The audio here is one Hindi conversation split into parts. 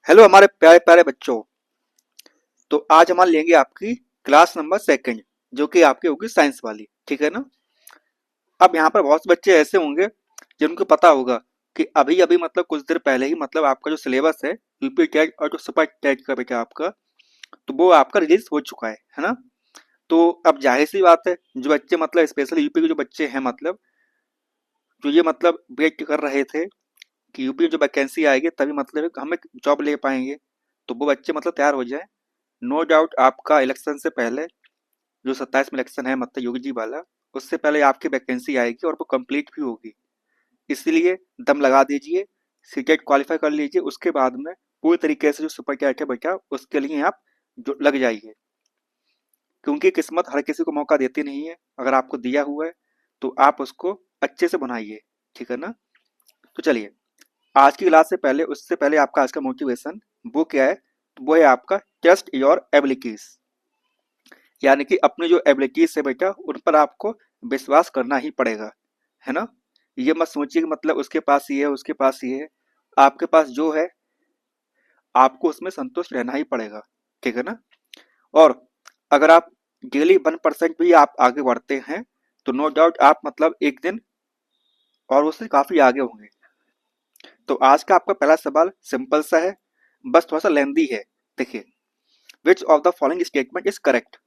हेलो हमारे प्यारे प्यारे बच्चों। तो आज हम लेंगे आपकी क्लास नंबर सेकंड, जो कि आपकी होगी साइंस वाली। ठीक है ना। अब यहाँ पर बहुत से बच्चे ऐसे होंगे जिनको पता होगा कि अभी अभी मतलब कुछ देर पहले ही मतलब आपका जो सिलेबस है यूपी टेट और जो सुपर टेट का बेटा आपका, तो वो आपका रिलीज हो चुका है ना। तो अब जाहिर सी बात है, जो बच्चे मतलब स्पेशली यूपी के जो बच्चे हैं, मतलब जो ये मतलब वेट कर रहे थे कि यूपी में जो वैकेंसी आएगी तभी मतलब हम एक जॉब ले पाएंगे, तो वो बच्चे मतलब तैयार हो जाए। नो डाउट आपका इलेक्शन से पहले, जो 27 में इलेक्शन है मतलब योगी जी वाला, उससे पहले आपकी वैकेंसी आएगी और वो कंप्लीट भी होगी। इसलिए दम लगा दीजिए, सीटेट क्वालिफाई कर लीजिए, उसके बाद में पूरी तरीके से जो सुपर कैट है बेटा उसके लिए आप जो लग जाइए, क्योंकि किस्मत हर किसी को मौका देती नहीं है। अगर आपको दिया हुआ है तो आप उसको अच्छे से बनाइए। ठीक है ना। तो चलिए, आज की क्लास से पहले, उससे पहले आपका आज का मोटिवेशन वो क्या है, तो वो है आपका ट्रस्ट योर एबिलिटीज। यानी कि अपनी जो एबिलिटीज है बेटा उन पर आपको विश्वास करना ही पड़ेगा, है ना। ये मत सोचिए कि मतलब उसके पास ये है उसके पास ये है। आपके पास जो है आपको उसमें संतुष्ट रहना ही पड़ेगा। ठीक है ना। और अगर आप डेली 1% भी आप आगे बढ़ते हैं तो नो डाउट आप मतलब एक दिन और उससे काफी आगे होंगे। तो आज का आपका पहला सवाल सिंपल सा है, बस थोड़ा सा लेंदी है। देखिए, विच of the following statement is correct.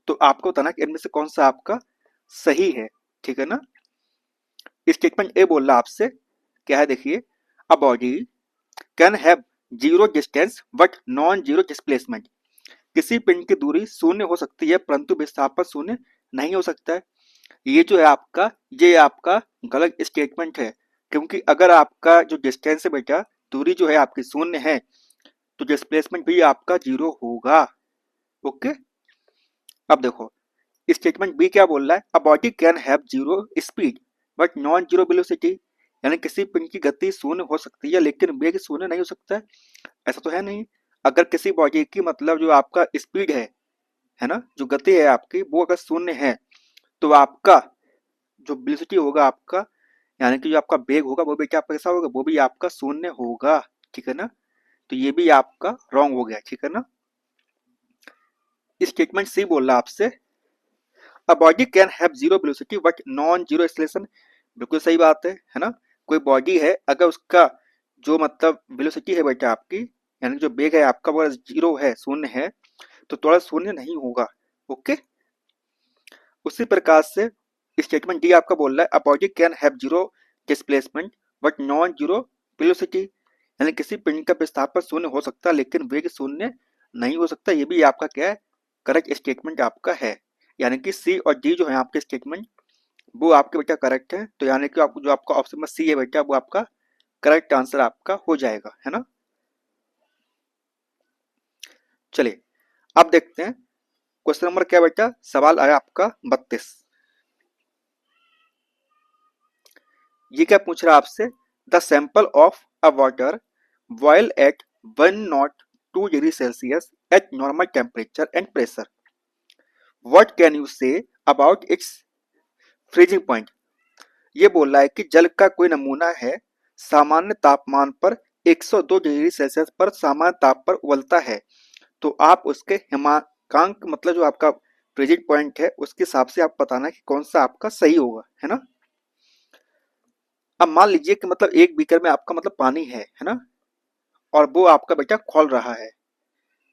तो आपको बताना कि इनमें से कौन सा आपका सही है। ठीक है ना। स्टेटमेंट ए बोल रहा आपसे क्या है, देखिए, a body can have zero distance but non zero displacement. किसी पिंड की दूरी शून्य हो सकती है परंतु विस्थापन शून्य नहीं हो सकता है। ये जो है आपका, ये आपका गलत स्टेटमेंट है, क्योंकि अगर आपका जो डिस्टेंस है बेटा, दूरी जो है आपकी शून्य है, तो डिस्प्लेसमेंट भी आपका जीरो होगा। ओके। अब देखो, स्टेटमेंट बी क्या बोल रहा है, a body can have zero speed but non zero velocity. यानी किसी पिंड की गति शून्य हो सकती है लेकिन वेग शून्य नहीं हो सकता है। ऐसा तो है नहीं। अगर किसी बॉडी की मतलब जो आपका स्पीड है ना, जो गति है आपकी, वो अगर शून्य है तो आपका जो वेलोसिटी होगा आपका, यानी कि जो आपका वेग होगा वो भी क्या आपका कैसा होगा, वो भी आपका शून्य होगा। ठीक है ना। तो ये भी आपका रॉन्ग हो गया। ठीक है ना। स्टेटमेंट सी बोल रहा है आपसे, a body can have zero velocity but non zero acceleration. बिल्कुल सही बात है ना। कोई बॉडी है, अगर उसका जो मतलब वेलोसिटी है बेटा आपकी, यानी जो वेग है आपका वो जीरो है, शून्य है, तो थोड़ा शून्य नहीं होगा। ओके। उसी प्रकार से स्टेटमेंट डी आपका बोल रहा है, a body can have zero displacement but non zero velocity. यानी किसी पिंड का विस्थापन शून्य हो सकता है लेकिन वेग शून्य नहीं हो सकता। ये भी आपका क्या है, करेक्ट स्टेटमेंट आपका है। यानी कि सी और डी जो है आपके स्टेटमेंट, वो आपके बेटा करेक्ट है। तो यानी कि आपको जो आपका ऑप्शन में सी है बेटा, वो आपका करेक्ट आंसर आपका हो जाएगा, है ना। चलिए, अब देखते हैं क्वेश्चन नंबर क्या बेटा, सवाल आया आपका 32। ये क्या पूछ रहा है आपसे, the sample of a water boil at 102 degree Celsius at normal temperature and pressure, what can you say about its freezing point. ये बोल रहा है कि जल का कोई नमूना है, सामान्य तापमान पर 102 डिग्री सेल्सियस पर सामान्य ताप पर उबलता है, तो आप उसके हिमांक मतलब जो आपका फ्रीजिंग पॉइंट है उसके हिसाब से आप बताना कि कौन सा आपका सही होगा, है ना। अब मान लीजिए कि मतलब एक बीकर में आपका मतलब पानी है ना, और वो आपका बेटा खोल रहा है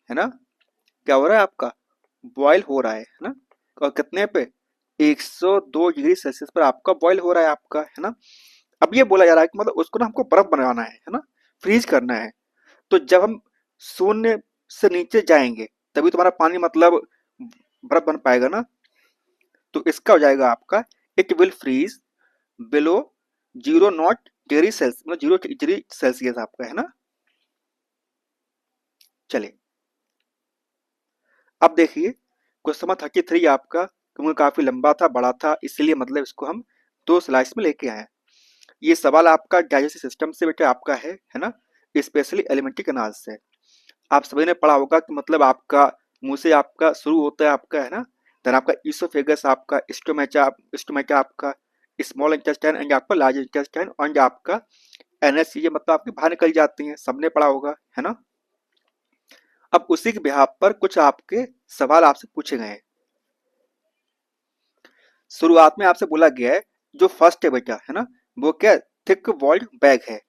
ना। क्या हो रहा है आपका, बॉयल हो रहा है ना। और कितने पे, 102 डिग्री सेल्सियस पर आपका बॉयल हो रहा है आपका, है ना। अब ये बोला जा रहा है कि मतलब उसको ना हमको बर्फ बनाना है ना, फ्रीज करना है। तो जब हम शून्य से नीचे जाएंगे तभी तुम्हारा पानी मतलब बर्फ बन पाएगा ना। तो इसका हो जाएगा आपका, it will freeze below 0 not degree Celsius, मतलब 0 डिग्री सेल्सियस आपका, है ना। चलिए, अब देखिए क्वेश्चन नंबर 33 आपका, क्योंकि काफी लंबा था बड़ा था इसलिए मतलब इसको हम दो स्लाइड्स में लेके आए हैं। ये सवाल आपका डाइजेस्टिव सिस्टम से बेटा आपका है ना, स्पेशली एलिमेंट्री कैनाल से। आप सभी ने पढ़ा होगा कि मतलब आपका मुंह से आपका शुरू होता है आपका, है ना। देन आपका ईसोफेगस, आपका स्टोमेटा, स्टोमेटा आपका स्मॉल इंटेस्टाइन एंड आपका लार्ज इंटेस्टाइन, एंड आपका एनएस, ये मतलब आपकी बाहर निकल जाती हैं, सबने पढ़ा होगा, है ना। अब उसी के बिहाफ पर कुछ आपके सवाल आपसे पूछे गए हैं। शुरुआत में आपसे बोला गया है जो फर्स्ट है बेटा, है ना, वो क्या, थिक वॉल्ड बैग है।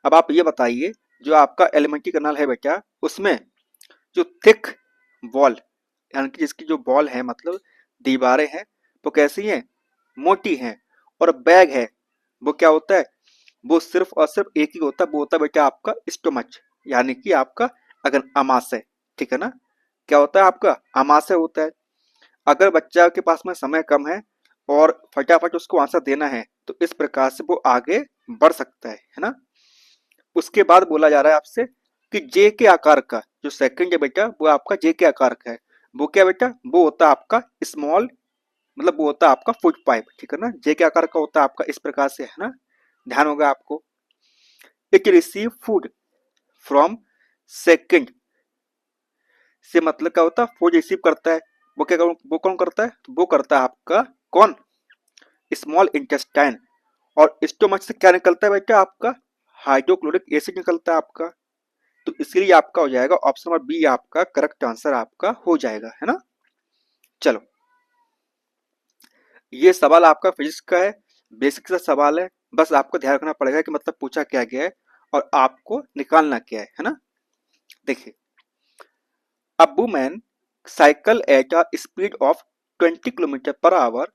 अब आप ये बताइए, जो आपका एलिमेंट्री कैनाल है बेटा, उसमें जो थिक वॉल, यानी कि जिसकी जो वॉल है, मतलब दीवारें हैं, वो कैसी हैं, मोटी हैं, और बैग है, वो क्या होता है, वो सिर्फ और सिर्फ एक ही होता है, वो होता है बेटा आपका स्टोमच, यानी कि आपका अगर अमाशय, ठीक है ना, क्या होता है आपका अमाशय होता है। अगर बच्चा के पास में समय कम है और फटाफट उसको आंसर देना है, तो इस प्रकार से वो आगे बढ़ सकता है ना। उसके बाद बोला जा रहा है आपसे कि जे के आकार का जो सेकंड है बेटा, वो आपका जे के आकार का है। वो क्या बेटा, वो होता है आपका स्मॉल, मतलब वो होता है आपका फुट पाइप, ठीक है ना। जे के आकार का होता है आपका इस प्रकार से, है ना, ध्यान होगा आपको। It receive food from second से मतलब क्या होता है, फूड रिसीव करता है। वो क्या, वो कौन करता है, वो करता है आपका कौन, स्मॉल इंटेस्टाइन। और स्टोमच से क्या निकलता है बेटा आपका, हाइड्रोक्लोरिक एसिड निकलता है आपका। तो इसलिए आपका हो जाएगा ऑप्शन नंबर बी, आपका करेक्ट आंसर आपका हो जाएगा, है ना। चलो, ये सवाल आपका फिजिक्स का है, बेसिक सा सवाल है, बस आपको ध्यान रखना पड़ेगा कि मतलब पूछा क्या गया है और आपको निकालना क्या है ना। देखिए, a woman cycle at a speed of 20 kilometre per hour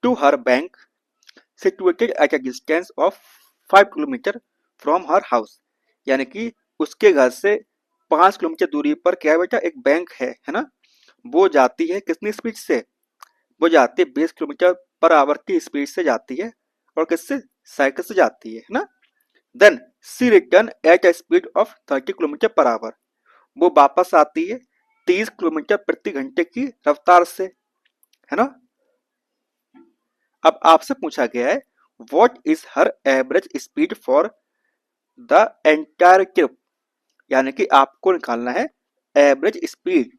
to her bank situated at a distance of 5 kilometre from her house. यानी कि उसके घर से 5 किलोमीटर दूरी पर क्या है बेटा, एक बैंक है ना। वो जाती है कितनी स्पीड से, वो जाती है 20 किलोमीटर पर आवर की स्पीड से जाती है, और किससे, साइकिल से जाती है ना। Then she return at a speed of 30 kilometre per hour. वो वापस आती है 30 किलोमीटर प्रति घंटे की रफ्तार से, है ना। अब आपसे पूछा गया है what is her average speed for the entire trip. यानी कि आपको निकालना है एवरेज स्पीड।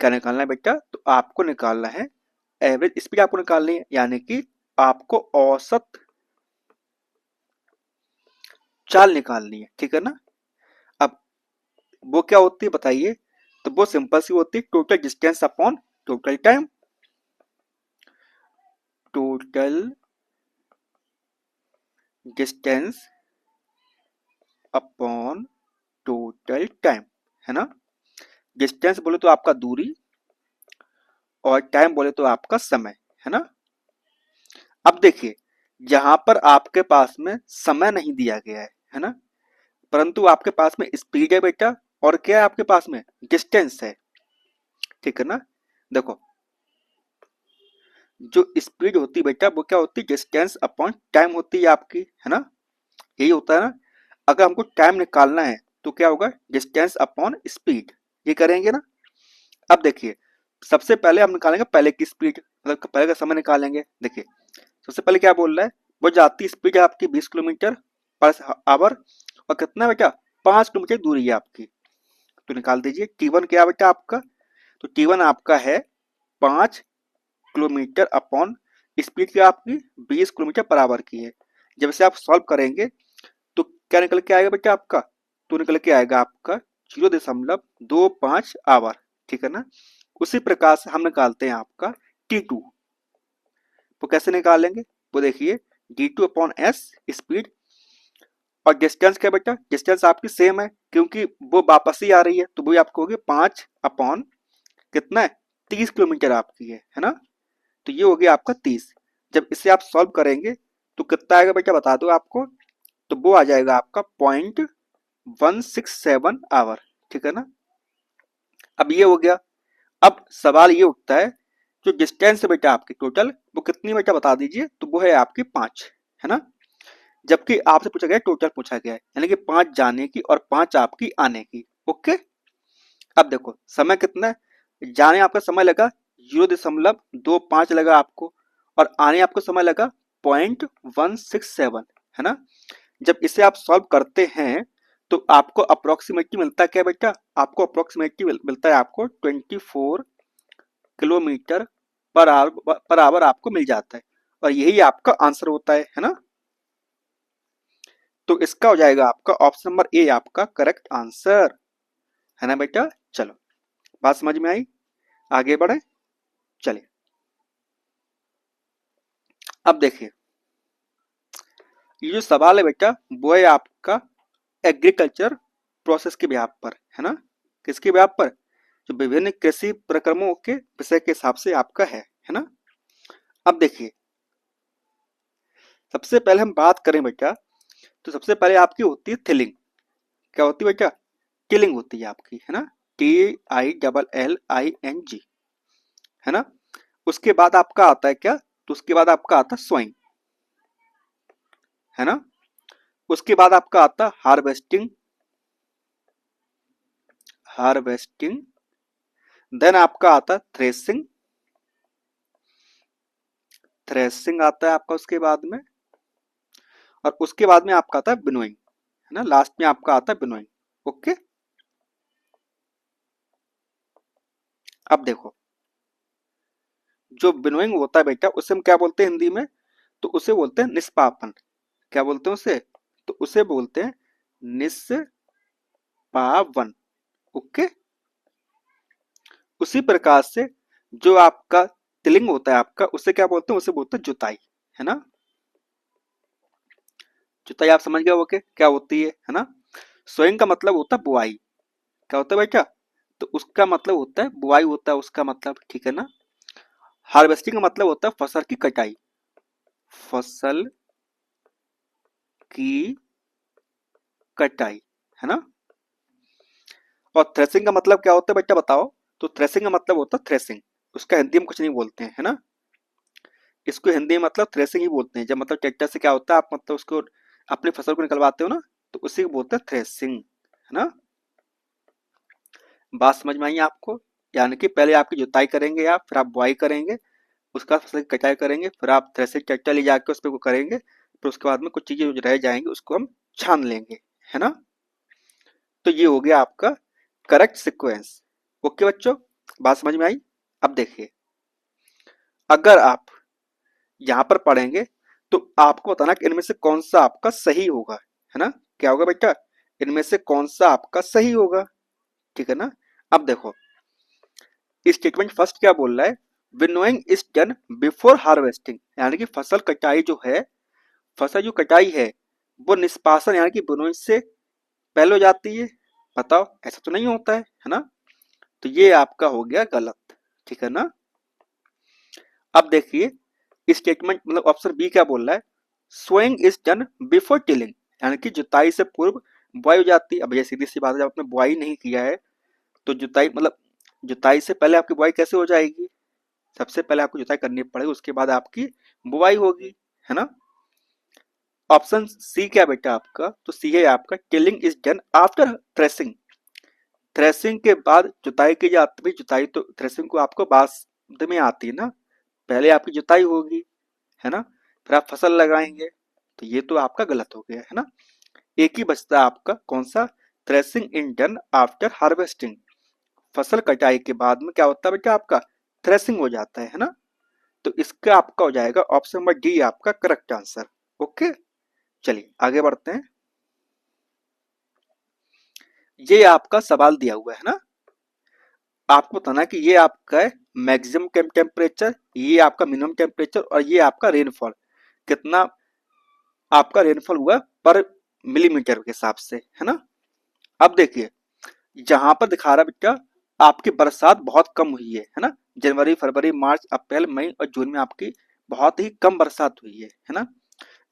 क्या निकालना है बेटा, तो आपको निकालना है एवरेज स्पीड, आपको निकालनी है, यानी कि आपको औसत चाल निकालनी है, ठीक है ना। अब वो क्या होती है बताइए, तो वो सिंपल सी होती है total distance upon total time. Total distance upon total time, है ना। डिस्टेंस बोले तो आपका दूरी, और टाइम बोले तो आपका समय, है ना। अब देखिए, जहां पर आपके पास में समय नहीं दिया गया है ना, परंतु आपके पास में स्पीड है बेटा, और क्या है आपके पास में, डिस्टेंस है, ठीक है ना। देखो, जो स्पीड होती है बेटा, वो क्या होती है, डिस्टेंस अपॉन टाइम होती है आपकी, है ना, यही होता है ना। अगर हमको टाइम निकालना है तो क्या होगा, डिस्टेंस अपॉन स्पीड, ये करेंगे ना। अब देखिए, सबसे पहले हम निकालेंगे पहले की स्पीड, मतलब पहले का समय निकालेंगे। देखिए, सबसे पहले क्या बोल रहा है, वो जाती स्पीड है आपकी 20 किलोमीटर पर आवर, और कितना बेटा, 5 किलोमीटर दूरी है आपकी। तो निकाल दीजिए टी वन क्या बेटा आपका, तो टी वन आपका है 5 किलोमीटर अपॉन स्पीड क्या आपकी 20 किलोमीटर पर आवर की है। जब इसे आप सॉल्व करेंगे तो क्या निकल के आएगा बेटा आपका, तो निकल के आएगा आपका 0.25 आवर, ठीक है ना। उसी प्रकार से हम निकालते हैं आपका टी टू। वो कैसे निकालेंगे, वो देखिए, D two upon S speed, और डिस्टेंस क्या बेटा, डिस्टेंस आपकी सेम है क्योंकि वो वापस ही आ रही है, तो वही आपको होगी 5 अपॉन कितना है, 30 किलोमीटर आपकी है ना। तो ये हो गया आपका 30। जब इसे आप सॉल्व करेंगे तो कितना आएगा बेटा बता दो आपको, तो वो आ जाएगा आपका 0.167 आवर, ठीक है ना। अब ये हो गया। अब सवाल ये उठता है, जो डिस्टेंस है बेटा आपकी टोटल, वो कितनी बेटा बता दीजिए, तो वो है आपकी 5, है ना। जबकि आपसे पूछा गया टोटल पूछा गया है, यानी कि 5 जाने की और 5 आपकी आने की। ओके, अब देखो समय कितना है, जाने आपका समय लगा 0.25 लगा आपको, और आने आपको समय लगा 0.167, है ना। जब इसे आप सॉल्व करते हैं तो आपको अप्रोक्सीमेटली मिलता है क्या बेटा, आपको अप्रोक्सीमेटली मिलता है आपको 24 किलोमीटर पर आवर आपको मिल जाता है, और यही आपका आंसर होता है ना। तो इसका हो जाएगा आपका ऑप्शन नंबर ए आपका करेक्ट आंसर। है ना बेटा। चलो, बात समझ में आई, आगे बढ़े। चलिए, अब देखिए, ये जो सवाल है बेटा वो है आपका एग्रीकल्चर प्रोसेस के बिहाफ पर, है ना। किसके बिहाफ पर? जो विभिन्न कृषि प्रक्रमों के विषय के हिसाब से आपका है ना। अब देखिए, सबसे पहले हम बात करें बेटा, तो सबसे पहले आपकी होती है थिलिंग। क्या होती है बेटा? टिलिंग होती है आपकी, है ना। TILLING, है ना। उसके बाद आपका आता है क्या? तो उसके बाद आपका आता है सोइंग, है ना। उसके बाद आपका आता है हार्वेस्टिंग, हार्वेस्टिंग। देन आपका आता है थ्रेसिंग, थ्रेसिंग आता है आपका उसके बाद में। और उसके बाद में आपका आता है विनोइंग, है ना। लास्ट में आपका आता है विनोइंग। ओके, अब देखो, जो विनोइंग होता है बेटा उसे हम क्या बोलते हैं हिंदी में? तो उसे बोलते हैं निष्पापन। क्या बोलते हैं उसे? तो उसे बोलते हैं निष्पावन। ओके, उसी प्रकार से जो आपका तिलिंग होता है आपका, उसे क्या बोलते हैं? उसे बोलते हैं जुताई, है ना। जुताई आप समझ गए होगे क्या होती है ना। सोइंग का मतलब होता है बुआई। क्या होता है बेटा? तो उसका मतलब होता है बुआई होता है उसका मतलब, ठीक है ना। हार्वेस्टिंग का मतलब होता है फसल की कटाई, फसल की कटाई, है ना। और थ्रेसिंग का मतलब क्या होता है बेटा बताओ? तो थ्रेसिंग का मतलब होता है थ्रेसिंग, उसका हिंदी में कुछ नहीं बोलते हैं, है ना। इसको हिंदी में मतलब थ्रेसिंग ही बोलते हैं। जब मतलब ट्रैक्टर से क्या होता है, आप मतलब उसको अपनी फसल को निकलवाते हो ना, तो उसी को बोलते हैं थ्रेसिंग, है ना। बात समझ में आई आपको? यानी कि पहले आपकी जुताई करेंगे आप, फिर आप बुआई करेंगे, उसका फसल की कटाई करेंगे, फिर आप थ्रेसिंग ट्रैक्टर ले जाके उस पर वो करेंगे, फिर उसके बाद में कुछ चीजें जो रह जाएंगी उसको हम छान लेंगे, है ना। तो ये हो गया आपका करेक्ट सीक्वेंस। ओके बच्चों, बात समझ में आई। अब देखिए, अगर आप यहाँ पर पढ़ेंगे तो आपको बताना कि इनमें से कौन सा आपका सही होगा, है ना। क्या होगा बेटा? इनमें से कौन सा आपका सही होगा, ठीक है ना। अब देखो, स्टेटमेंट फर्स्ट क्या बोल रहा है? Winnowing is done before harvesting, यानी कि फसल कटाई जो है, फसल जो कटाई है वो निष्पासन यानी कि विनोइंग से पहले हो जाती है। बताओ, ऐसा तो नहीं होता है ना। तो ये आपका हो गया गलत, ठीक है ना। अब देखिए, स्टेटमेंट मतलब ऑप्शन बी क्या बोल रहा है? Sowing is done before tilling, यानी कि जुताई से पूर्व बुआई हो जाती है। अब ये सीधी सी बात है, जब आपने बुआई नहीं किया है तो जुताई मतलब जुताई से पहले आपकी बुआई कैसे हो जाएगी? सबसे पहले आपको जुताई करनी पड़ेगी, उसके बाद आपकी बुआई होगी, है ना। ऑप्शन सी क्या बेटा आपका? तो सी है आपका tilling is done after threshing, threshing के बाद जुताई की जाती है। जुताई तो थ्रेसिंग को आपको बाद में आती है ना, पहले आपकी जुताई होगी, है ना, फिर आप फसल लगाएंगे। तो ये तो आपका गलत हो गया, है ना। एक ही बचता है आपका, कौन सा? Threshing in done after harvesting, फसल कटाई के बाद में क्या होता है बेटा आपका? थ्रेसिंग हो जाता है ना। तो इसका आपका हो जाएगा ऑप्शन नंबर डी आपका करेक्ट आंसर। ओके, चलिए आगे बढ़ते हैं। ये आपका सवाल दिया हुआ है ना, आपको बताना है कि ये आपका है मैक्सिमम टेम्परेचर, ये आपका मिनिमम टेम्परेचर, और ये आपका रेनफॉल, कितना आपका रेनफॉल हुआ पर मिलीमीटर के हिसाब से, है ना। अब देखिए, जहां पर दिखा रहा बेटा आपकी बरसात बहुत कम हुई है ना। जनवरी फरवरी मार्च अप्रैल मई और जून में आपकी बहुत ही कम बरसात हुई है ना।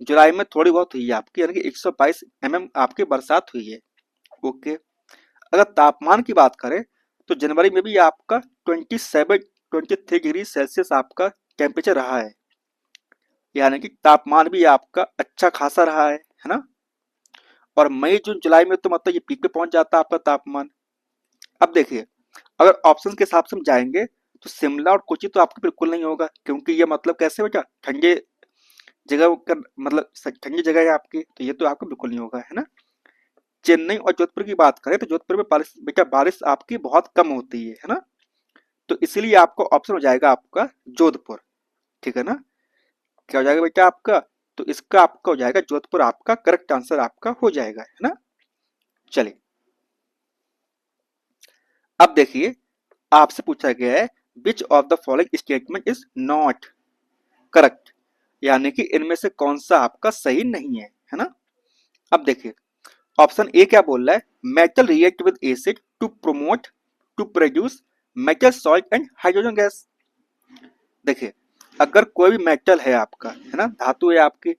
जुलाई में थोड़ी बहुत हुई है आपकी, यानी कि 122 mm आपकी बरसात हुई है। ओके, अगर तापमान की बात करें तो जनवरी में भी आपका 23 डिग्री सेल्सियस आपका टेम्परेचर रहा है, यानी कि तापमान भी आपका अच्छा खासा रहा है ना। और मई जून जुलाई में तो मतलब ये पीक पे पहुंच जाता है आपका तापमान। अब देखिए, अगर ऑप्शन के हिसाब से हम जाएंगे तो शिमला और कोची तो आपका बिल्कुल नहीं होगा, क्योंकि ये मतलब कैसे बेटा ठंडे जगह का मतलब ठंडी जगह है आपकी, तो ये तो आपका बिल्कुल नहीं होगा, है ना। चेन्नई और जोधपुर की बात करें तो जोधपुर में बारिश बेटा बारिश आपकी बहुत कम होती है ना। तो इसीलिए आपको ऑप्शन हो जाएगा आपका जोधपुर, ठीक है ना। क्या हो जाएगा बेटा आपका? तो इसका आपका हो जाएगा जोधपुर, आपका करेक्ट आंसर आपका हो जाएगा, है ना। चलिए, अब देखिए आपसे पूछा गया है विच of the following statement is not correct, यानी कि इनमें से कौन सा आपका सही नहीं है ना। अब देखिए ऑप्शन ए क्या बोल रहा है, metal react with acid to promote to produce metal salt and hydrogen gas. देखिए अगर कोई भी मेटल है आपका, है ना, धातु है आपकी,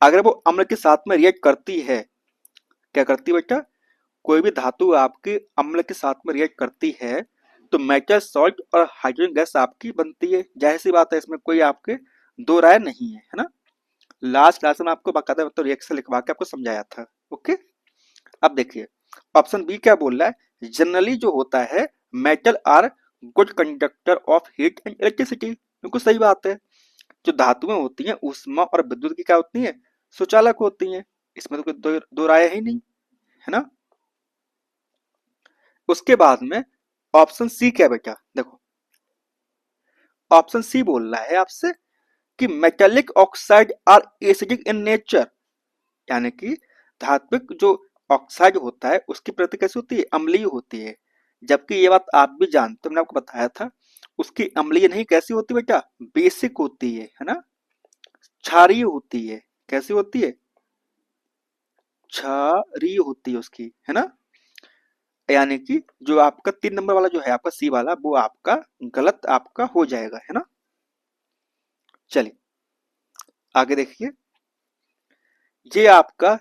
अगर वो अम्ल के साथ में रिएक्ट करती है, क्या करती है बेटा, कोई भी धातु आपकी अम्ल के साथ में रिएक्ट करती है तो मेटल सॉल्ट और हाइड्रोजन गैस आपकी बनती है। जाहिर सी बात है, इसमें कोई आपके दो राय नहीं है ना। लास्ट क्लास में आपको बकायदा तो रिएक्शन लिखवा के आपको समझाया था। ओके, अब देखिए ऑप्शन बी क्या बोल रहा है, जनरली जो होता है metal are good conductor of heat and electricity. बिल्कुल सही बात है, जो धातुएं होती हैं ऊष्मा और विद्युत की क्या होती हैं, सुचालक होती हैं। इसमें तो कोई दो राय ही नहीं, है ना। उसके बाद में ऑप्शन सी क्या बेटा, देखो ऑप्शन सी बोल रहा है आपसे कि metallic oxide are acidic in nature, यानी कि धात्विक जो ऑक्साइड होता है उसकी प्रकृति कैसी होती है, अम्लीय होती है। जबकि ये बात आप भी जानते हो, मैंने आपको बताया था, उसकी अम्लीय नहीं कैसी होती बेटा, बेसिक होती है ना, क्षारीय होती है। कैसी होती है, क्षारीय होती है उसकी, है ना। यानी कि जो आपका 3 नंबर वाला जो है आपका सी वाला, वो आपका गलत आपका हो जाएगा, है ना। चलिए आगे देखिए, ये आपका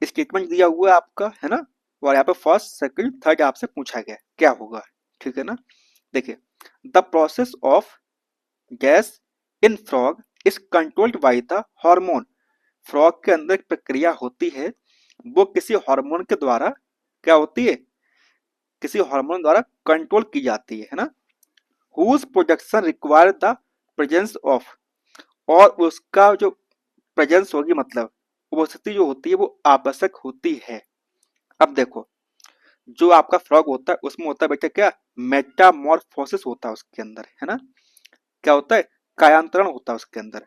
स्टेटमेंट दिया हुआ है आपका, है ना, और यहाँ पे फर्स्ट सेकंड थर्ड आपसे पूछा गया क्या होगा, ठीक है ना। देखिए the process of gas in frog is controlled by the hormone. Frog के अंदर एक प्रक्रिया होती है, वो किसी हार्मोन के द्वारा क्या होती है, किसी हार्मोन द्वारा कंट्रोल की जाती है ना। Whose production require the presence of, और उसका जो प्रेजेंस होगी मतलब उपस्थिति जो होती है वो आवश्यक होती है। अब देखो जो आपका फ्रॉग होता है उसमें होता है बेटा क्या, मेटामॉर्फोसिस होता है उसके अंदर, है ना। क्या होता है, कायांतरण होता है उसके अंदर।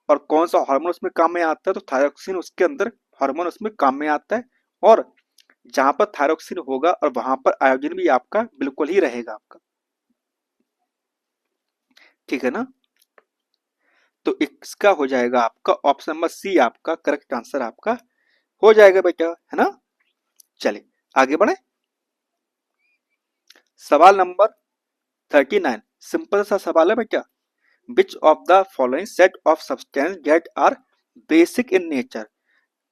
और कौन सा हार्मोन उसमें काम में आता है, तो थायरोक्सिन उसके अंदर हार्मोन उसमें काम में आता है। और जहां पर थायरोक्सिन होगा और वहां पर आयोडीन भी आपका बिल्कुल ही रहेगा आपका, ठीक है ना। तो इसका हो जाएगा आपका ऑप्शन नंबर सी आपका करेक्ट आंसर आपका हो जाएगा बेटा, है ना। चलिए आगे बढ़े, सवाल नंबर 39, सिंपल सा सवाल है बेटा, which of the following set of substance that are basic in nature.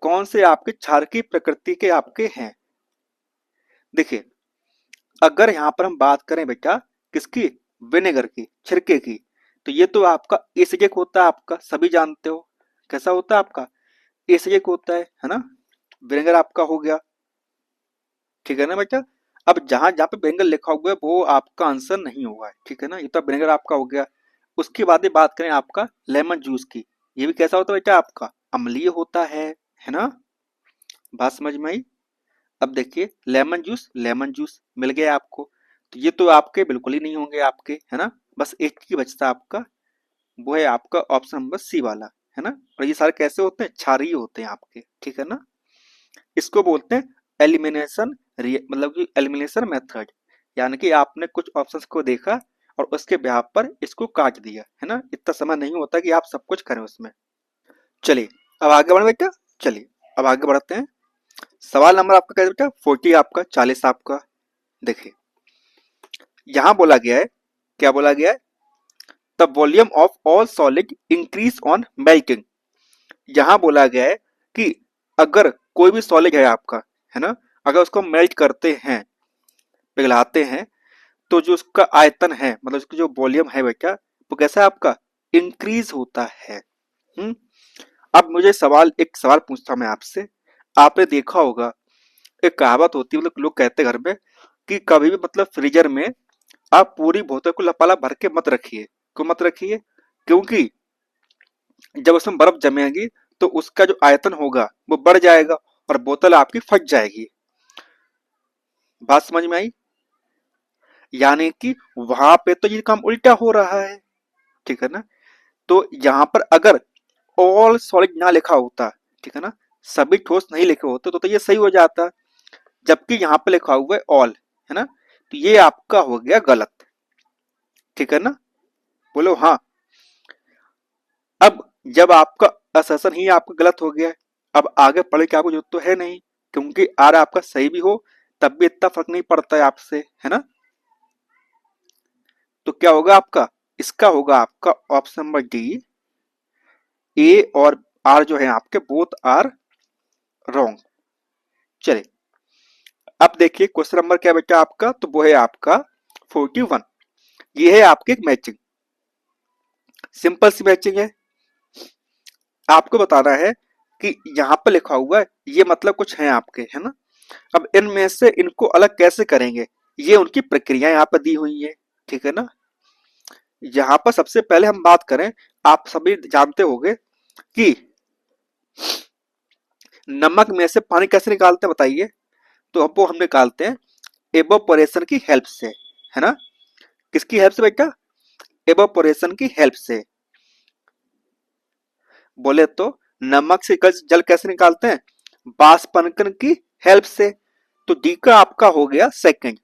कौन से आपके क्षार की प्रकृति के आपके हैं। देखिए अगर यहां पर हम बात करें बेटा किसकी, विनेगर की, छिरके की, तो ये तो आपका एसिडिक होता है आपका, सभी जानते हो कैसा होता है आपका, एसिडिक होता है ना। विनेगर आपका हो गया, ठीक है ना बेटा। अब जहां जहां पे विनेगर लिखा हुआ है वो आपका आंसर नहीं होगा, ठीक है ना। ये तो विनेगर आपका हो गया। उसके बाद बात करें आपका लेमन जूस की, ये भी कैसा होता है बेटा आपका, अम्लीय होता है ना। बात समझ में आई। अब देखिए लेमन जूस मिल गया आपको, तो ये तो आपके बिल्कुल ही नहीं होंगे आपके, है ना। बस एक ही बचता आपका, वो है आपका ऑप्शन नंबर सी वाला, है ना। और ये सारे कैसे होते हैं, क्षारीय होते हैं आपके, ठीक है ना। इसको बोलते हैं एलिमिनेशन, मतलब कि एलिमिनेशन मेथड, यानी कि आपने कुछ ऑप्शंस को देखा और उसके ब्याह पर इसको काट दिया, है ना। इतना समय नहीं होता कि आप सब कुछ करें उसमें। चलिए अब आगे बढ़े बेटा, चलिए अब आगे बढ़ते हैं। सवाल नंबर आपका क्या है बेटा, 40 आपका, 40 आपका। देखिए यहां बोला गया है, क्या बोला गया है, the volume of all solid increase on melting. यहां बोला गया है कि अगर कोई भी सॉलिड है आपका, है ना, अगर उसको मेल्ट करते हैं, पिघलाते हैं, तो जो उसका आयतन है मतलब उसकी जो वॉल्यूम है बेटा वो कैसा है आपका, इंक्रीज होता है। हम्म। अब मुझे एक सवाल पूछता मैं आपसे, आपने देखा होगा एक कहावत होती है, मतलब लोग कहते हैं घर में कि कभी भी मतलब फ्रीजर में आप पूरी बोतल को लपाला भर के मत रखिए। क्यों मत रखिए, क्योंकि जब उसमें बर्फ जमेगी तो उसका जो आयतन होगा वो बढ़ जाएगा और बोतल आपकी फट जाएगी। बात समझ में आई, यानी कि वहां पे तो ये काम उल्टा हो रहा है, ठीक है ना। तो यहाँ पर अगर ऑल सॉलिड ना लिखा होता, ठीक है ना, सभी ठोस नहीं लिखे होते तो ये सही हो जाता। जबकि यहाँ पे लिखा हुआ है ऑल, है ना, तो ये आपका हो गया गलत, ठीक है ना, बोलो हाँ। अब जब आपका असर्शन ही आपका गलत हो गया है, अब आगे पढ़ के आपको जरूरत तो है नहीं, क्योंकि आर आपका सही भी हो तब भी इतना फर्क नहीं पड़ता है आपसे, है ना। तो क्या होगा आपका, इसका होगा आपका ऑप्शन नंबर डी, ए और आर जो है आपके बोथ आर रॉन्ग। चलिए अब देखिए क्वेश्चन नंबर क्या बेटा आपका, तो वो है आपका 41। ये है आपकी एक मैचिंग, सिंपल सी मैचिंग है। आपको बताना है कि यहाँ पर लिखा हुआ है ये मतलब कुछ है आपके, है ना। अब इनमें से इनको अलग कैसे करेंगे, ये उनकी प्रक्रिया यहाँ पर दी हुई है, ठीक है ना। यहाँ पर सबसे पहले हम बात करें, आप सभी जानते होंगे कि नमक में से पानी कैसे निकालते हैं बताइए। तो अब वो हम निकालते हैं एवोपोरेशन की हेल्प से, है ना। किसकी हेल्प से बेटा, एवोपोरेशन की हेल्प से। बोले तो नमक से जल कैसे निकालते हैं, बाष्पीकरण की हेल्प से। तो डी का आपका हो गया सेकंड,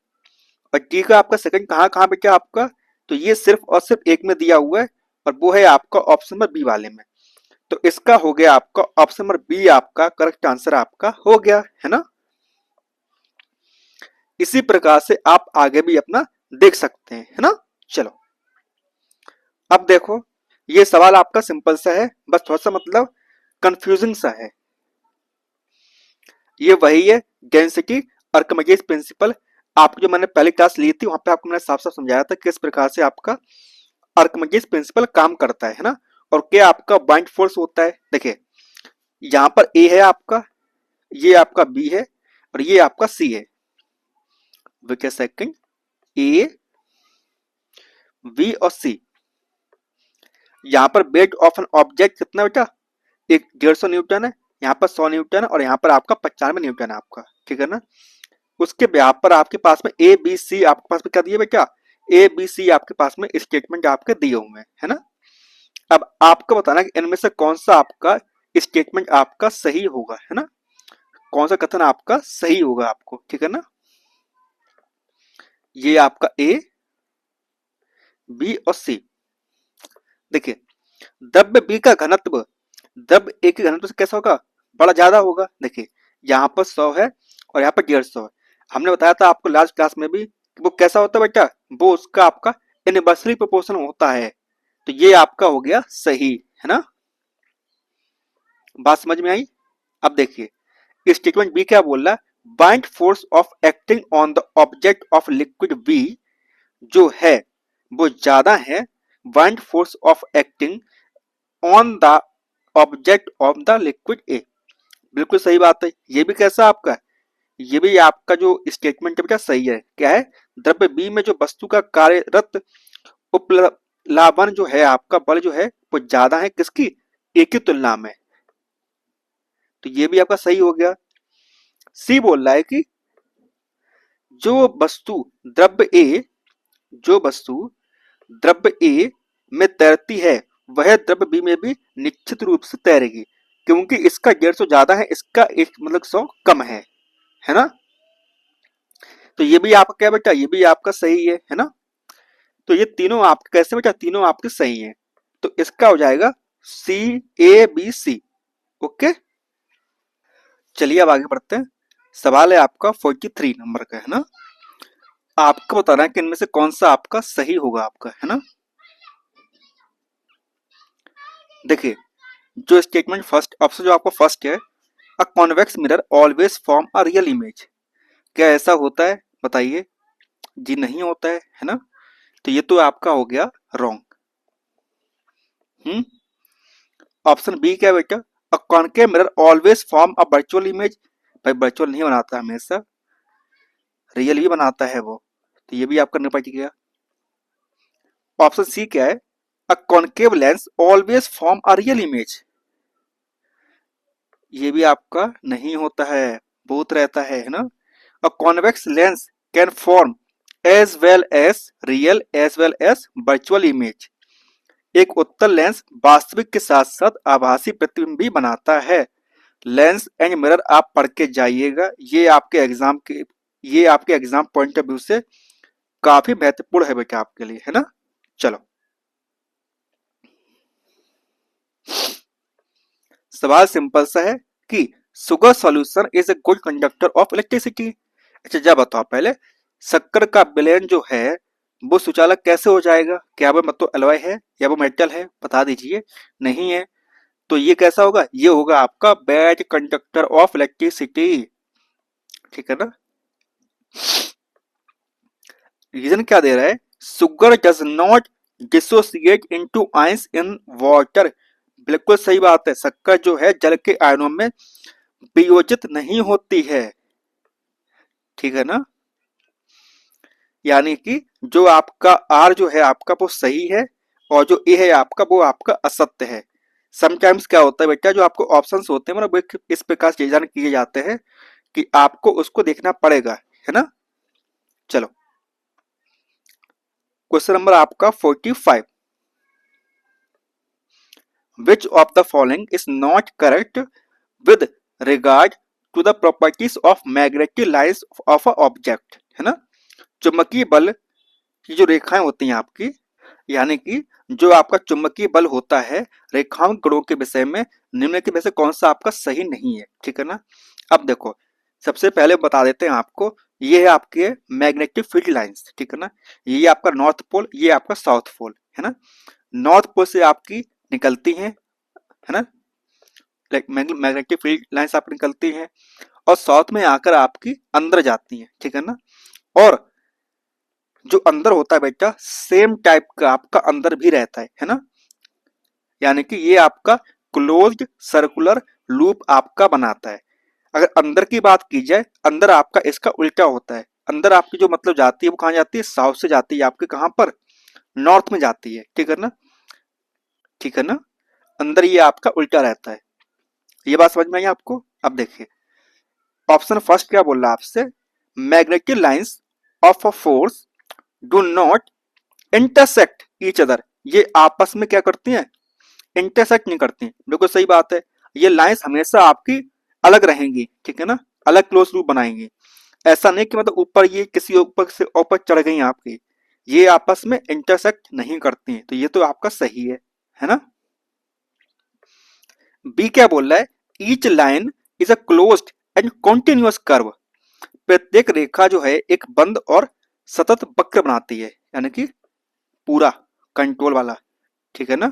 और डी का आपका सेकंड कहाँ कहाँ बेटा आपका, तो ये सिर्फ और सिर्फ एक में दिया हुआ है, और वो है आपका ऑप्शन नंबर बी वाले में। तो इसका हो गया आपका ऑप्शन नंबर बी, आपका करेक्ट आंसर आपका हो गया, है ना। इसी प्रकार से आप आगे भी अपना देख सकते हैं, है ना। चलो अब देखो, ये सवाल आपका सिंपल सा है, बस थोड़ा सा मतलब कंफ्यूजिंग सा है। ये वही है डेंसिटी आर्किमिडीज प्रिंसिपल, आपको जो मैंने पहले क्लास ली थी वहां पे आपको मैंने साफ साफ समझाया था किस प्रकार से आपका आर्किमिडीज प्रिंसिपल काम करता है ना, और क्या आपका बाइंड फोर्स होता है। देखिए यहाँ पर ए है आपका, ये आपका बी है, और ये आपका सी है। Wait a second, A B और सी। यहाँ पर वेट ऑफ एन ऑब्जेक्ट कितना बेटा, एक 150 न्यूटन है, यहाँ पर 100 न्यूटन है, और यहाँ पर आपका 95 न्यूटन है आपका, ठीक है ना। उसके ब्याह पर आपके पास में ए बी सी आपके पास में क्या दिए बेटा, ए बी सी आपके पास में स्टेटमेंट आपके दिए हुए हैं, है ना। अब आपको बताना कि इनमें से कौन सा आपका स्टेटमेंट आपका सही होगा, है ना, कौन सा कथन आपका सही होगा आपको, ठीक है ना। ये आपका ए बी और सी। देखिए द्रव्य बी का घनत्व द्रव्य ए के घनत्व से कैसा होगा, बड़ा ज्यादा होगा। देखिए यहाँ पर 100 है और यहाँ पर 150 है। हमने बताया था आपको लास्ट क्लास में भी कि वो कैसा होता है बेटा, वो उसका आपका इनवर्सली प्रोपोर्शन होता है। तो ये आपका हो गया सही, है ना। बात समझ में आई। अब देखिए स्टेटमेंट बी क्या बोल रहा है, buoyant force of acting on the object of liquid B जो है वो ज्यादा है buoyant force of acting on the object of the liquid A. बिल्कुल सही बात है। ये भी कैसा आपका, ये भी आपका जो स्टेटमेंट है बेटा सही है। क्या है, द्रव्य बी में जो वस्तु का कार्यरत उपलावन जो है आपका बल जो है वो ज्यादा है किसकी, ए की तुलना में। तो ये भी आपका सही हो गया। सी बोल रहा है कि जो वस्तु द्रव्य ए जो वस्तु द्रव्य ए में तैरती है वह द्रव्य बी में भी निश्चित रूप से तैरेगी, क्योंकि इसका 150 ज्यादा है, इसका एक मतलब 100 कम है ना। तो ये भी आपका क्या बेटा, ये भी आपका सही है ना। तो ये तीनों आपके कैसे बेटा, तीनों आपके सही हैं। तो इसका हो जाएगा सी, ए बी सी। ओके चलिए अब आगे बढ़ते हैं। सवाल है आपका 43 नंबर का, है ना। आपको बताना है कि इनमें से कौन सा आपका सही होगा आपका, है ना। देखिए जो स्टेटमेंट फर्स्ट ऑप्शन जो आपका फर्स्ट है, a convex mirror always form a real image, क्या ऐसा होता है बताइए। जी नहीं होता है ना। तो ये तो आपका हो गया रॉन्ग। ऑप्शन बी क्या है बेटा, a concave mirror always form a virtual image, भाई वर्चुअल नहीं बनाता हमेशा, रियल ही बनाता है वो। तो ये भी आपका निपट गया। ऑप्शन सी क्या है, a concave lens always form a real image, ये भी आपका नहीं होता है, बहुत रहता है ना। A convex lens can form as well as real as well as virtual image, एक उत्तल लेंस वास्तविक के साथ साथ आभासी प्रतिबिंब भी बनाता है। लेंस एंड मिरर आप पढ़ के जाइएगा, ये आपके एग्जाम पॉइंट ऑफ व्यू से काफी महत्वपूर्ण है बेटा आपके लिए, है ना। चलो, सवाल सिंपल सा है कि sugar solution is a good conductor of electricity. अच्छा, जब बताओ पहले, शक्कर का विलयन जो है वो सुचालक कैसे हो जाएगा? क्या वो मतलब अलॉय है या वो मेटल है? बता दीजिए। नहीं है, तो ये कैसा होगा? ये होगा आपका बैड कंडक्टर ऑफ इलेक्ट्रिसिटी, ठीक है ना। रीजन क्या दे रहा है? Sugar does not dissociate into ions in water. बिल्कुल सही बात है, शक्कर जो है जल के आयनों में वियोजित नहीं होती है, ठीक है ना। यानी कि जो आपका आर जो है आपका वो सही है, और जो ए है आपका वो आपका असत्य है। समटाइम्स क्या होता है बेटा, जो आपको ऑप्शंस होते हैं मतलब इस प्रकार से डिजाइन किए जाते हैं कि आपको उसको देखना पड़ेगा, है ना। चलो, क्वेश्चन नंबर आपका 45, which of the following is not correct with regard to the properties of magnetic lines of a object, है ना। चुंबकीय बल की जो रेखाएं होती हैं आपकी, यानी कि जो आपका चुंबकीय बल होता है रेखाओं गुणों के विषय में निम्न के में से कौन सा आपका सही नहीं है, ठीक है ना। अब देखो, सबसे पहले बता देते हैं आपको, ये है आपके मैग्नेटिक फील्ड लाइंस, ठीक है ना। ये आपका नॉर्थ पोल, ये आपका साउथ पोल, है ना। नॉर्थ पोल से आपकी निकलती हैं, है ना, मैग्नेटिक फील्ड लाइंस आप निकलती हैं और साउथ में आकर आपकी अंदर जाती हैं, ठीक है ना। और जो अंदर होता है बेटा सेम टाइप का आपका अंदर भी रहता है ना। यानी कि ये आपका क्लोज्ड सर्कुलर लूप आपका बनाता है। अगर अंदर की बात की जाए, अंदर आपका इसका उल्टा होता है। अंदर आपकी जो मतलब जाती है वो कहाँ जाती है? साउथ से जाती है आपके कहाँ पर? नॉर्थ में जाती है, ठीक है ना, ठीक है ना। अंदर ये आपका उल्टा रहता है। ये बात समझ में आई आपको? अब देखिए, ऑप्शन फर्स्ट क्या बोल रहा है आपसे? Magnetic lines of a force do not intersect each other. ये आपस में क्या करती हैं? इंटरसेक्ट नहीं करती। बिल्कुल सही बात है, ये लाइंस हमेशा आपकी अलग रहेंगी, ठीक है ना, अलग क्लोज लूप बनाएंगी। ऐसा नहीं कि मतलब ऊपर ये किसी ऊपर से ऊपर चढ़ गई आपकी, ये आपस में इंटरसेक्ट नहीं करती हैं, तो ये तो आपका सही है ना। बी क्या बोल रहा है? Each line is a closed end continuous curve. प्रत्येक रेखा जो है एक बंद और सतत वक्र बनाती है, यानी कि पूरा कंट्रोल वाला, ठीक है ना।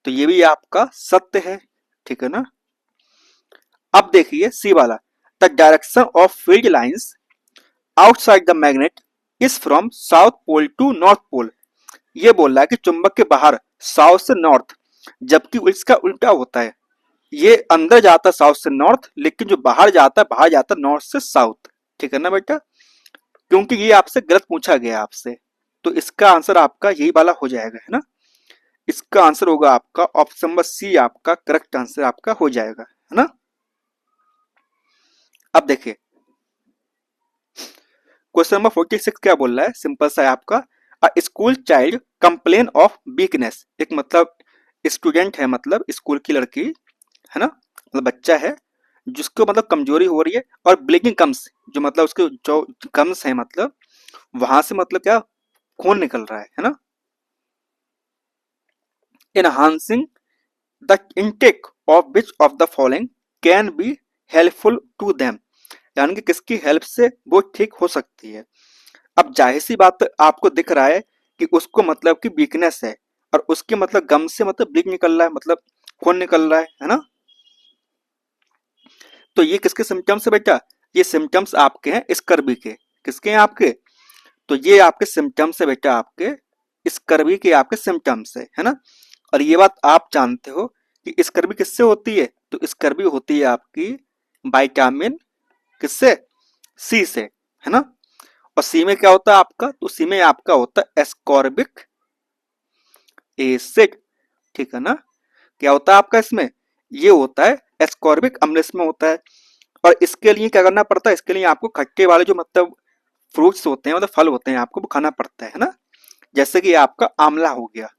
तो ये भी आपका सत्य है, ठीक है ना। अब देखिए सी वाला, the direction of field lines outside the magnet is from south pole to north pole. ये बोल रहा है कि चुंबक के बाहर साउथ से नॉर्थ, जबकि इसका उल्टा होता है। ये अंदर जाता है साउथ से नॉर्थ, लेकिन जो बाहर जाता है बाहर जाता है नॉर्थ से साउथ, ठीक है ना बेटा। क्योंकि ये आपसे गलत पूछा गया आपसे, तो इसका आंसर आपका यही वाला हो जाएगा, है ना। इसका आंसर होगा आपका ऑप्शन नंबर सी, आपका करेक्ट आंसर आपका हो जाएगा, है ना। अब देखिए क्वेश्चन नंबर 46 क्या बोल रहा है? सिंपल सा है आपका, अ school child complain of weakness. एक मतलब स्टूडेंट है, मतलब स्कूल की लड़की, है ना, मतलब बच्चा है जिसको मतलब कमजोरी हो रही है, और ब्लीडिंग कम्स, जो मतलब उसके जो गम्स है मतलब वहां से मतलब क्या खून निकल रहा है ना। Enhancing the intake of which of the following can be helpful to them. यानी कि किसकी हेल्प से वो ठीक हो सकती है। अब जाहिर सी बात आपको दिख रहा है कि उसको मतलब की वीकनेस है, और उसके मतलब गम से मतलब ब्लीड निकल रहा है, मतलब खून निकल रहा है ना। तो ये किसके सिम्टम्स है बेटा? ये सिम्टम्स आपके हैं स्कर्वी के। किसके हैं आपके? तो ये आपके सिम्टम्स है बेटा, आपके स्कर्वी के आपके सिम्टम्स है ना। और ये बात आप जानते हो कि स्कर्वी किससे होती है? तो स्कर्वी होती है आपकी विटामिन किससे? सी से, है ना। और सी में क्या होता है आपका? तो सी में आपका होता है एस्कॉर्बिक एसिड, ठीक है ना। क्या होता है आपका इसमें? ये होता है एस्कॉर्बिक अम्ल इसमें होता है। और इसके लिए क्या करना पड़ता है? इसके लिए आपको खट्टे वाले जो मतलब फ्रूट्स होते हैं, मतलब फल होते हैं, आपको वो खाना पड़ता है ना। जैसे कि आपका आंवला हो गया।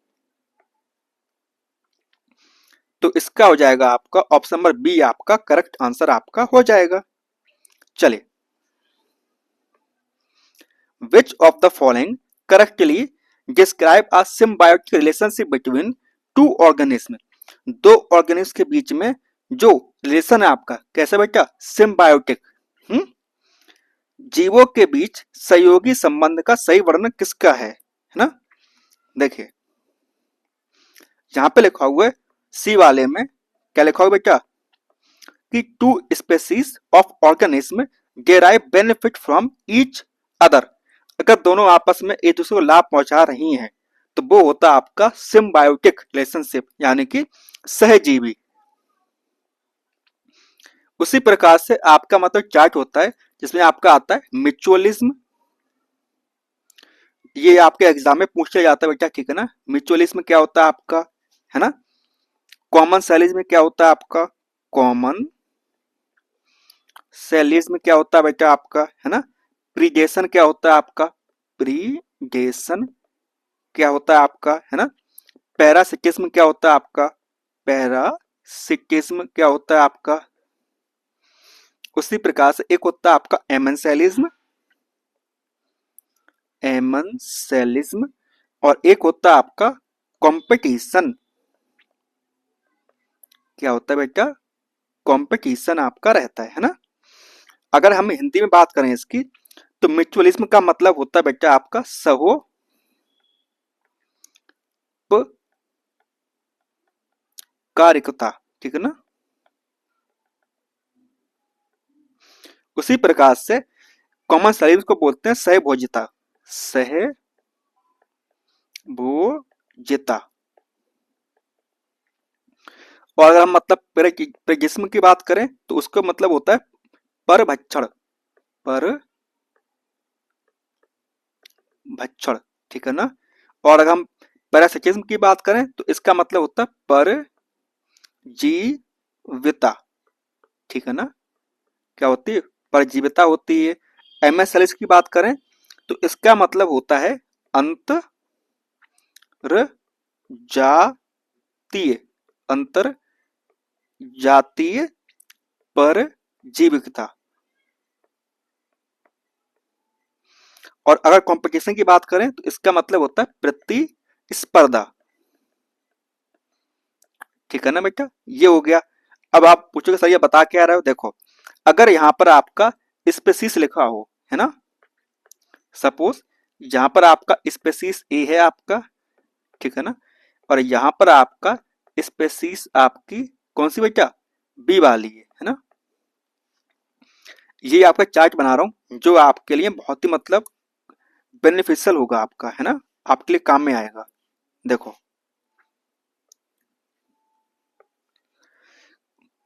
तो इसका हो जाएगा आपका ऑप्शन नंबर बी, आपका करेक्ट आंसर आपका हो जाएगा। चलिए, विच of the following correctly describe a symbiotic relationship between two organism. दो ऑर्गेनिज्म के बीच में जो रिलेशन है आपका कैसा बेटा, सिम्बायोटिक। जीवों के बीच सहयोगी संबंध का सही वर्णन किसका है ना। देखिए यहां पे लिखा हुआ है सी वाले में क्या लिखा हुआ बेटा कि two species of organism derive benefit from each other. अगर दोनों आपस में एक दूसरे को लाभ पहुंचा रही हैं तो वो होता है आपका सिम्बायोटिक रिलेशनशिप यानी कि सहजीवी। उसी प्रकार से आपका मतलब चार्ट होता है जिसमें आपका आता है म्यूचुअलिज्म। ये आपके एग्जाम में पूछा जाता है बेटा, ठीक है ना। म्यूचुअलिज्म क्या होता है आपका, है ना। कॉमन सेलिज्म क्या होता है आपका, कॉमन सेलिज्म क्या होता है बेटा आपका, है ना। प्रीडेशन क्या होता है आपका, प्रीडेशन क्या होता है आपका, है ना। पैरासिटिज्म क्या होता है आपका, पैरासिटिज्म क्या होता है आपका। उसी प्रकार से एक होता है आपका एमेंसेलिज्म, एमेंसेलिज्म, और एक होता है आपका कंपटीशन। क्या होता है बेटा, कंपटीशन आपका रहता है ना। अगर हम हिंदी में बात करें इसकी तो म्यूचुअलिज्म का मतलब होता है बेटा आपका सहोपकारिकता, ठीक है ना। उसी प्रकार से कॉमन सर्विस को बोलते हैं सहभोजिता, सहभोजिता। और अगर हम मतलब प्रेजिस्म की बात करें तो उसका मतलब होता है परभक्षण, परभक्षण, ठीक है ना। और अगर हम पैरासिटिज्म की बात करें तो इसका मतलब होता है परजीविता, ठीक है ना। क्या होती है, परजीविता होती है। एमएसएलिस की बात करें तो इसका मतलब होता है अंतरजातीय, अंतर जातीय परजीविता। और अगर कंपटीशन की बात करें तो इसका मतलब होता है प्रतिस्पर्धा, ठीक है ना बेटा। ये हो गया। अब आप पूछोगे सर ये बता क्या रहे हो, देखो अगर यहाँ पर आपका स्पेसीज लिखा हो, है ना। सपोज यहाँ पर आपका स्पेसीज ए है आपका, ठीक है ना। और यहाँ पर आपका स्पेसीज आपकी कौन सी बेटा, बी वाली है ना। ये आपका चार्ट बना रहा हूं जो आपके लिए बहुत ही मतलब बेनिफिशियल होगा आपका, है ना, आपके लिए काम में आएगा। देखो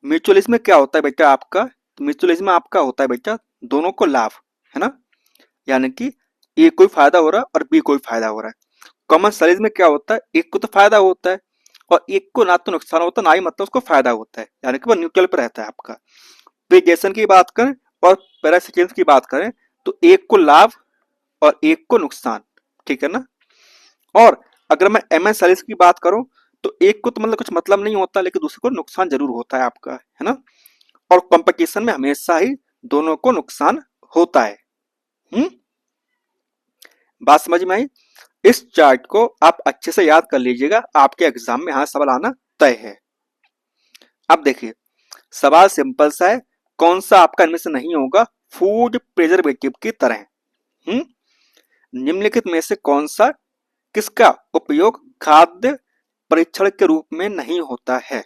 म्यूचुअलिज्म में क्या होता है बेटा आपका, तो म्यूचुअलिज्म में आपका होता है बेटा दोनों को लाभ, है ना। यानी कि ए कोई फायदा हो रहा है और बी कोई फायदा हो रहा है। कॉमन सर्विस में क्या होता है, एक को तो फायदा होता है और एक को ना तो नुकसान होता है ना ही मतलब उसको फायदा होता है, यानी कि वो न्यूट्रल पर रहता है आपका। प्रीडेशन की बात करें और पैरासिटिज्म की बात करें तो एक को लाभ और एक को नुकसान, ठीक है ना। और अगर मैं एमएन सर्विस की बात करूं तो एक को तो मतलब कुछ मतलब नहीं होता लेकिन दूसरे को नुकसान जरूर होता है आपका, है ना। और कंपटीशन में हमेशा ही दोनों को नुकसान होता है। हम्म, बात समझ में आई। इस चार्ट को आप अच्छे से याद कर लीजिएगा, आपके एग्जाम में यहाँ सवाल आना तय है। अब देखिए सवाल सिंपल सा है, कौन सा आपका इनमें से नहीं होगा फूड प्रिजर्वेटिव की तरह। निम्नलिखित में से कौन सा किसका उपयोग खाद्य परीक्षण के रूप में नहीं होता है।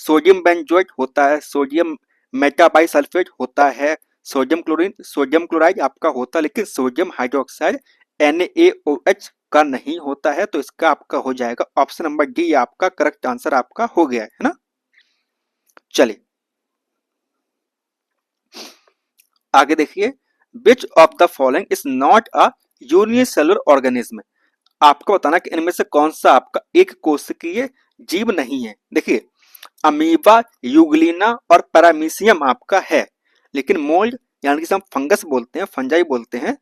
सोडियम बेंजोएट होता है, सोडियम मेटाबाइसल्फेट होता है, सोडियम क्लोरीन, सोडियम क्लोराइड आपका होता है, लेकिन सोडियम हाइड्रोक्साइड NaOH का नहीं होता है। तो इसका आपका हो जाएगा ऑप्शन नंबर डी, आपका करेक्ट आंसर आपका हो गया है ना। चलिए आगे देखिए, विच of the following is not a unicellular organism. आपको बताना कि इनमें से कौन सा आपका एक कोशिकीय जीव नहीं है। देखिए अमीबा, यूग्लिना और पैरामीशियम आपका है, लेकिन मोल्ड यानी कि हम फंगस बोलते हैं, फंजाई बोलते हैं,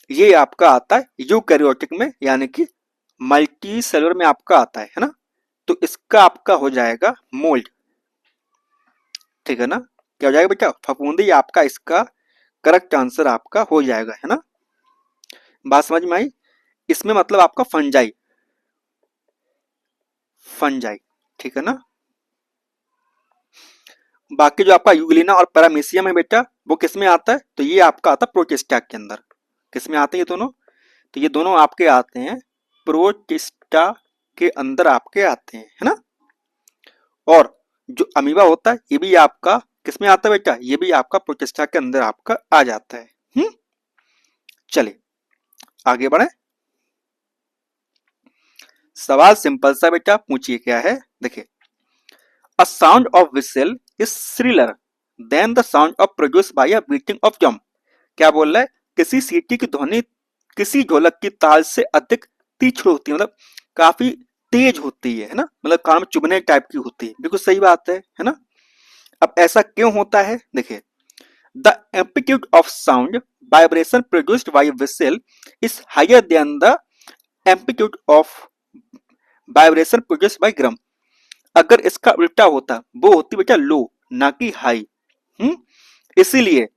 ये आपका आता है यूकैरियोटिक में यानी कि मल्टी सेलुलर में आपका आता है ना। तो इसका आपका हो जाएगा मोल्ड, ठीक है ना। क्या हो जाएगा बेटा, फफूंदी आपका इसका करेक्ट आंसर आपका हो जाएगा, है ना। बात समझ में आई? इसमें मतलब आपका फंजाई, फंजाई, ठीक है ना। बाकी जो आपका यूग्लिना और पैरामीशियम है बेटा, वो किस में आता है? तो ये आपका आता है प्रोटिस्टा के अंदर। किस में आते हैं ये दोनों? तो ये दोनों आपके आते हैं प्रोटिस्टा के अंदर आपके आते हैं, है ना। और जो अमीबा होता है ये भी आपका किस में आता है बेटा? ये भी आपका प्रोटिस्टा के अंदर आपका आ जाता है। चलिए आगे बढ़े। सवाल सिंपल सा बेटा, पूछिए क्या है। देखिए, a sound of whistle is shriller than the sound of produce by a beating of drum. क्या बोल रहा है? किसी सीटी की ध्वनि किसी ढोलक की ताल से अधिक तीक्ष्ण होती है, मतलब काफी तेज होती है ना, मतलब कान में चुभने टाइप की होती है। बिल्कुल सही बात है ना। अब ऐसा क्यों होता है? देखिए, the amplitude of sound vibration produced by whistle is higher than the amplitude of vibration produced by drum. अगर इसका उल्टा होता, वो होती बेटा लो, ना कि हाई। इसीलिए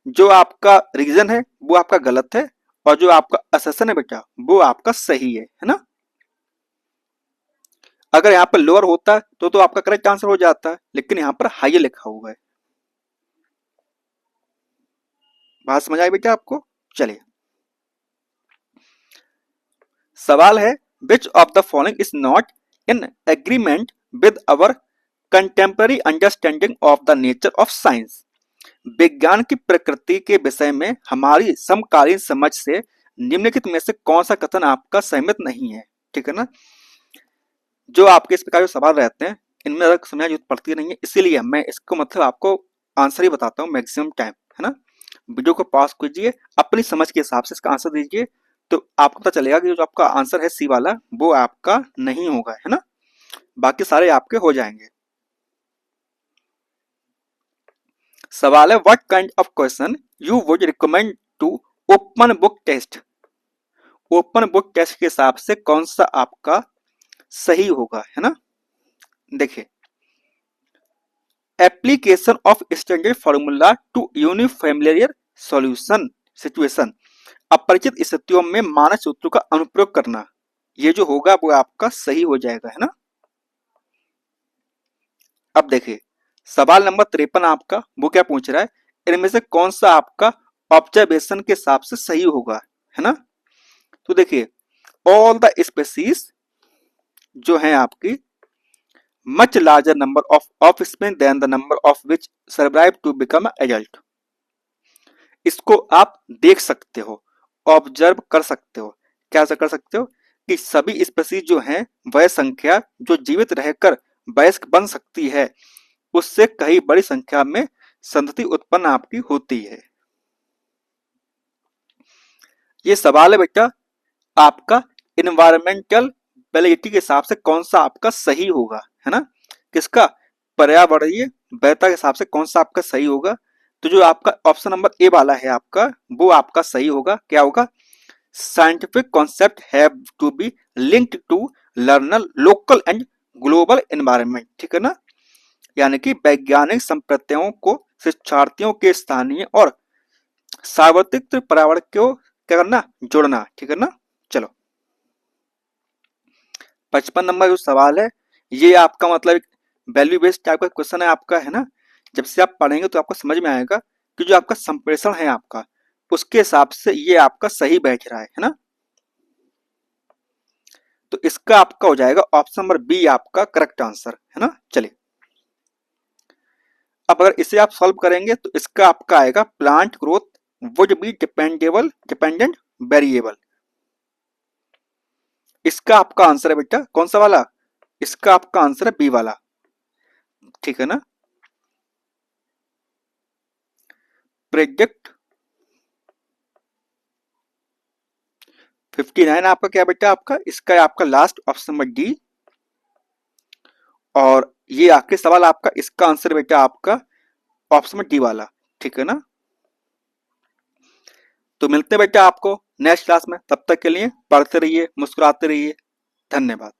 जो आपका रीजन है वो आपका गलत है, और जो आपका असर्शन है बेटा वो आपका सही है ना। अगर यहाँ पर लोअर होता तो आपका करेक्ट आंसर हो जाता है, लेकिन यहाँ पर हाई लिखा हुआ है। बात समझ आई बेटा आपको? चलिए, सवाल है, विच of the following is not in agreement with our contemporary understanding of the nature of science. विज्ञान की प्रकृति के विषय में हमारी समकालीन समझ से निम्नलिखित में से कौन सा कथन आपका सहमत नहीं है? ठीक है ना। जो आपके इस प्रकार के सवाल रहते हैं, इनमें अलग समझ जरूरत पड़ती नहीं है, इसीलिए मैं इसको मतलब आपको आंसर ही बताता हूँ मैक्सिमम टाइम, है ना। वीडियो को पॉज कीजिए, अपनी समझ के हिसाब से इसका आंसर दीजिए, तो आपको पता चलेगा कि जो आपका आंसर है सी वाला वो आपका नहीं होगा, है ना। बाकी सारे आपके हो जाएंगे। सवाल है, what kind of question you would recommend to open book test. Open book test के हिसाब से कौन सा आपका सही होगा, है ना। देखिए, application of standard formula to unfamiliar solution situation. अपरिचित स्थितियों में मानक सूत्रों का अनुप्रयोग करना, ये जो होगा वो आपका सही हो जाएगा, है ना। अब देखिए, सवाल नंबर 53 आपका वो क्या पूछ रहा है, इनमें से कौन सा आपका ऑब्जर्वेशन के हिसाब से सही होगा, है ना। तो देखिए, ऑल द स्पेसीज जो है आपकी much larger number of offspring than the number of which survive to become adult. इसको आप देख सकते हो, ऑब्जर्व कर सकते हो। क्या कर सकते हो कि सभी स्पेसीज जो हैं वह संख्या जो जीवित रहकर वयस्क बन सकती है उससे कहीं बड़ी संख्या में संतति उत्पन्न आपकी होती है। ये सवाल है बेटा आपका इन्वायरमेंटल वैलिडिटी के हिसाब से कौन सा आपका सही होगा, है ना। किसका? पर्यावरणीय वैधता के हिसाब से कौन सा आपका सही होगा। तो जो आपका ऑप्शन नंबर ए वाला है आपका वो आपका सही होगा। क्या होगा? Scientific concept have to be linked to learner local and global environment. ठीक है ना, यानी कि वैज्ञानिक संप्रत्यों को शिक्षार्थियों के स्थानीय और सार्वत्रिक पर्यावरण को क्या करना? जोड़ना। ठीक है ना। चलो, 55 नंबर जो सवाल है ये आपका मतलब वैल्यू बेस्ड टाइप का क्वेश्चन है आपका, है ना। जब से आप पढ़ेंगे तो आपको समझ में आएगा कि जो आपका संप्रेषण है आपका उसके हिसाब से ये आपका सही बैठ रहा है ना। तो इसका आपका हो जाएगा ऑप्शन नंबर बी आपका करेक्ट आंसर, है ना। चलिए, अब अगर इसे आप सॉल्व करेंगे तो इसका आपका आएगा plant growth would be dependent variable. इसका आपका आंसर है बेटा कौन सा वाला? इसका आपका आंसर है बी वाला। ठीक है ना। प्रेडिक्ट 59 आपका क्या बेटा? आपका इसका आपका लास्ट ऑप्शन नंबर डी। और ये आखिरी सवाल आपका, इसका आंसर बेटा आपका ऑप्शन नंबर डी वाला। ठीक है ना। तो मिलते हैं बेटा आपको नेक्स्ट क्लास में, तब तक के लिए पढ़ते रहिए, मुस्कुराते रहिए। धन्यवाद।